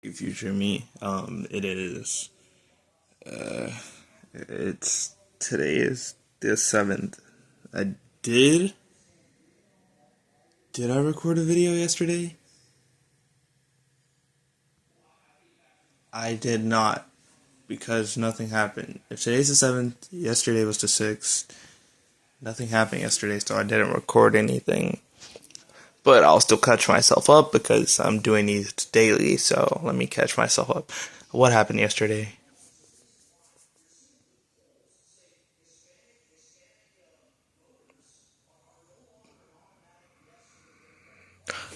Future me. It is. Uh, it's today is the 7th. I did. Did I record a video yesterday? I did not because nothing happened. If today's the 7th, yesterday was the 6th. Nothing happened yesterday, so I didn't record anything. But I'll still catch myself up because I'm doing these daily, so let me catch myself up. What happened yesterday?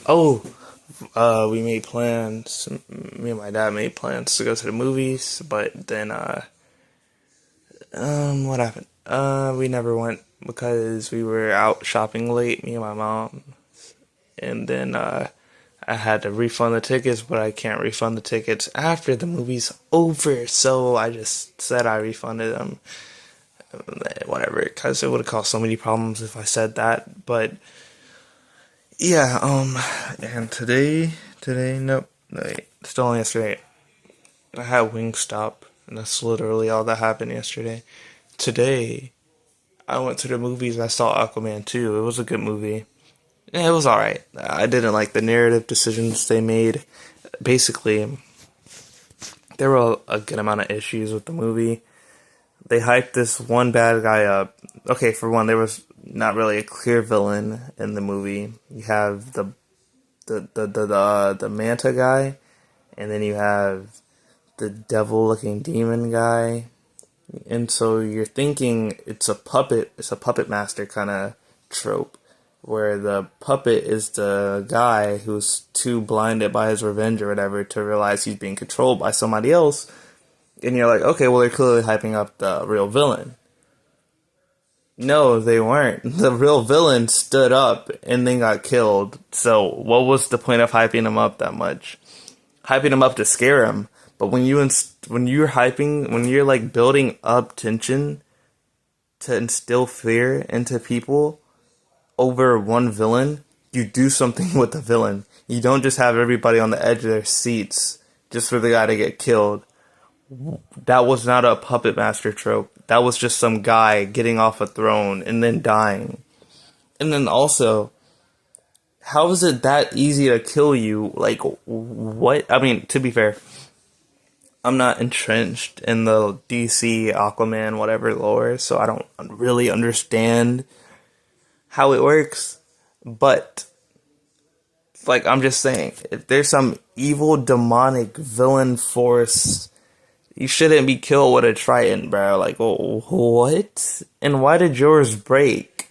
Oh, we made plans. Me and my dad made plans to go to the movies, but then, what happened? We never went because we were out shopping late, me and my mom, and then, I had to refund the tickets, but I can't refund the tickets after the movie's over, so I just said I refunded them, whatever, because it would have caused so many problems if I said that, but yeah, and nope, no, wait, still on yesterday. I had Wingstop, and that's literally all that happened yesterday. Today, I went to the movies. I saw Aquaman 2. It was a good movie. Yeah, it was alright. I didn't like the narrative decisions they made. Basically, there were a good amount of issues with the movie. They hyped this one bad guy up. Okay, for one, there was not really a clear villain in the movie. You have the manta guy, and then you have the devil looking demon guy. And so you're thinking it's a puppet master kind of trope where the puppet is the guy who's too blinded by his revenge or whatever to realize he's being controlled by somebody else. And you're like, okay, well, they're clearly hyping up the real villain. No, they weren't. The real villain stood up and then got killed. So what was the point of hyping him up that much? Hyping him up to scare him. But when you're like building up tension to instill fear into people over one villain, you do something with the villain. You don't just have everybody on the edge of their seats just for the guy to get killed. That was not a puppet master trope. That was just some guy getting off a throne and then dying. And then also, how is it that easy to kill you? Like, what? I mean, to be fair, I'm not entrenched in the DC, Aquaman, whatever lore, so I don't really understand how it works. But, like, I'm just saying, if there's some evil, demonic villain force, you shouldn't be killed with a Triton, bro. Like, what? And why did yours break?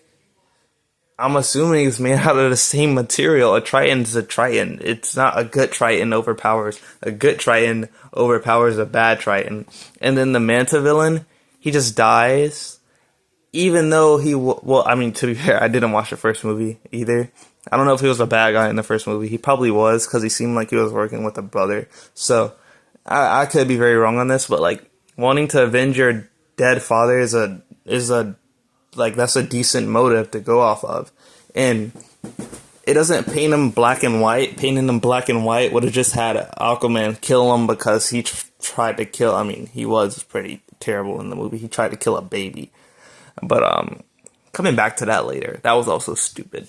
I'm assuming it's made out of the same material. A Triton's a Triton. It's not a good Triton overpowers. A good Triton overpowers a bad Triton. And then the Manta villain, he just dies. Even though well, I mean, to be fair, I didn't watch the first movie either. I don't know if he was a bad guy in the first movie. He probably was, because he seemed like he was working with a brother. So, I could be very wrong on this, but like, wanting to avenge your dead father is a like, that's a decent motive to go off of. And it doesn't paint him black and white. Painting him black and white would have just had Aquaman kill him because he tried to kill, I mean, he was pretty terrible in the movie. He tried to kill a baby. But, coming back to that later, that was also stupid.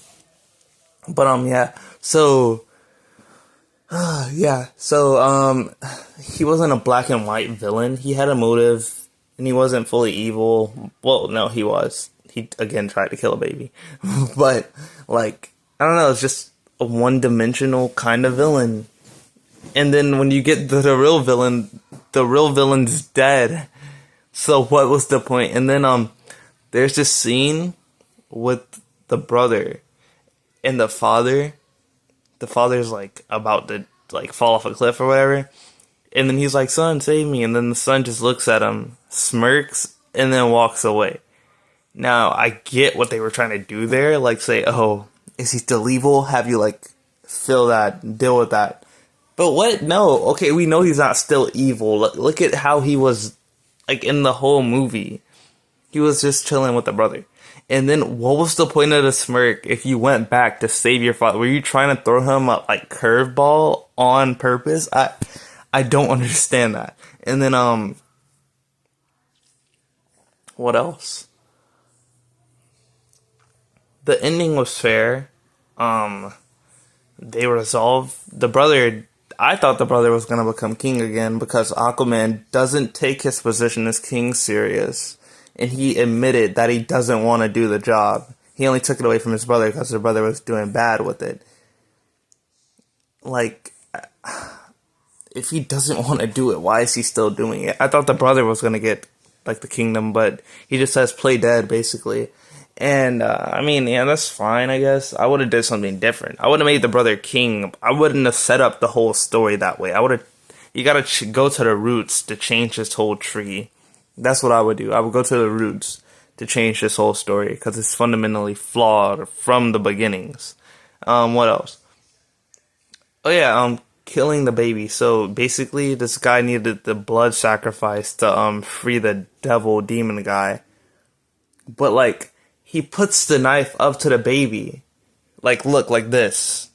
But, yeah, so, he wasn't a black and white villain. He had a motive, and he wasn't fully evil. Well, no, he was. He, again, tried to kill a baby. But, like, I don't know, it's just a one-dimensional kind of villain. And then when you get to the real villain's dead. So what was the point? And then, there's this scene with the brother and the father. The father's, like, about to, like, fall off a cliff or whatever. And then he's like, son, save me. And then the son just looks at him, smirks, and then walks away. Now, I get what they were trying to do there. Like, say, oh, is he still evil? Have you, like, feel that, deal with that. But what? No. Okay, we know he's not still evil. Look at how he was, like, in the whole movie. He was just chilling with the brother. And then, what was the point of the smirk if you went back to save your father? Were you trying to throw him a, like, curveball on purpose? I don't understand that. And then what else? The ending was fair. They resolved the brother. I thought the brother was gonna become king again because Aquaman doesn't take his position as king serious, and he admitted that he doesn't want to do the job. He only took it away from his brother because his brother was doing bad with it. Like, if he doesn't want to do it, why is he still doing it? I thought the brother was gonna get like the kingdom, but he just says play dead basically. And I mean, yeah, that's fine, I guess. I would have did something different. I would have made the brother king. I wouldn't have set up the whole story that way. I would have. You gotta go to the roots to change this whole tree. That's what I would do. I would go to the roots to change this whole story because it's fundamentally flawed from the beginnings. What else? Oh yeah, killing the baby. So basically, this guy needed the blood sacrifice to free the devil demon guy. But like, he puts the knife up to the baby, like, look, like this,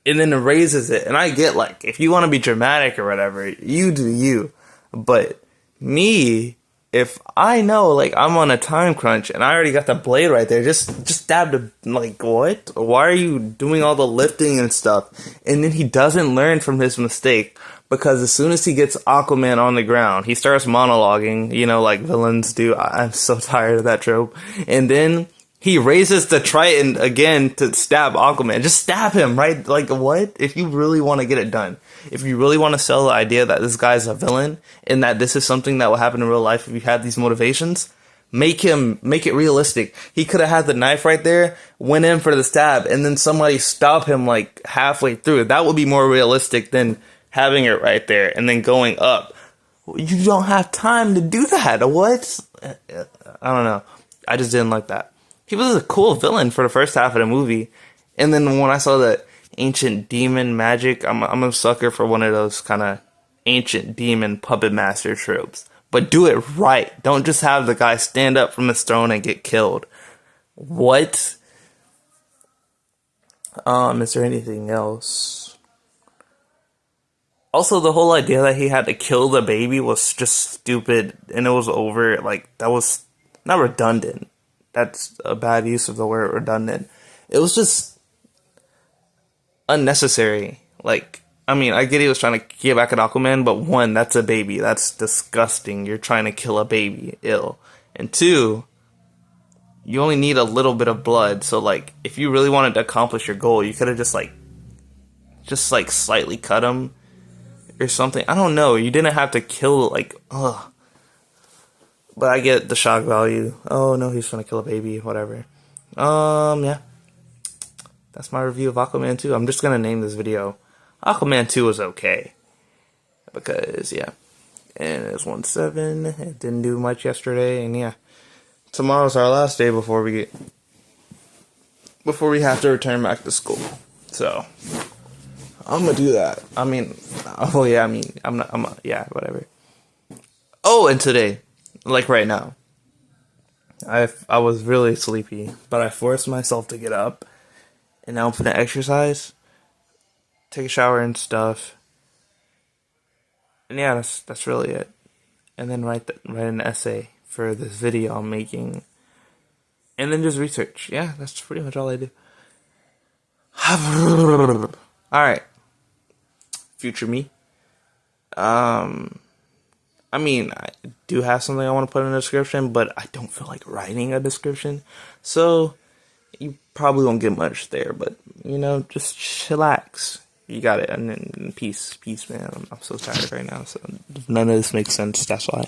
and then raises it. And I get, like, if you want to be dramatic or whatever, you do you. But me, if I know, like, I'm on a time crunch and I already got the blade right there, just stab the, like, what? Why are you doing all the lifting and stuff? And then he doesn't learn from his mistake. Because as soon as he gets Aquaman on the ground, he starts monologuing, you know, like villains do. I'm so tired of that trope. And then he raises the Triton again to stab Aquaman. Just stab him, right? Like, what? If you really want to get it done. If you really want to sell the idea that this guy's a villain and that this is something that will happen in real life if you have these motivations, make it realistic. He could have had the knife right there, went in for the stab, and then somebody stop him like halfway through. That would be more realistic than having it right there and then going up. You don't have time to do that. What? I don't know. I just didn't like that. He was a cool villain for the first half of the movie. And then when I saw the ancient demon magic, I'm a sucker for one of those kind of ancient demon puppet master tropes. But do it right. Don't just have the guy stand up from his throne and get killed. What? Is there anything else? Also, the whole idea that he had to kill the baby was just stupid, and it was over. Like, that was not redundant. That's a bad use of the word redundant. It was just unnecessary. Like, I mean, I get he was trying to get back at Aquaman, but one, that's a baby. That's disgusting. You're trying to kill a baby. Ill. And two, you only need a little bit of blood. So, like, if you really wanted to accomplish your goal, you could have just slightly cut him or something. I don't know. You didn't have to kill, like, ugh. But I get the shock value. Oh, no, he's trying to kill a baby. Whatever. Yeah. That's my review of Aquaman 2. I'm just going to name this video Aquaman 2 was okay. Because, yeah. And it's 1/7. It didn't do much yesterday. And, yeah. Tomorrow's our last day before we have to return back to school. So I'm gonna do that. I mean, oh yeah, yeah, whatever. Oh, and today, like right now, I was really sleepy, but I forced myself to get up, and now I'm gonna exercise, take a shower and stuff, and yeah, that's really it. And then write an essay for this video I'm making, and then just research. Yeah, that's pretty much all I do. All right. Future me. I mean, I do have something I want to put in the description, but I don't feel like writing a description, so you probably won't get much there. But you know, just chillax. You got it, and then peace, man. I'm so tired right now, so none of this makes sense. That's why.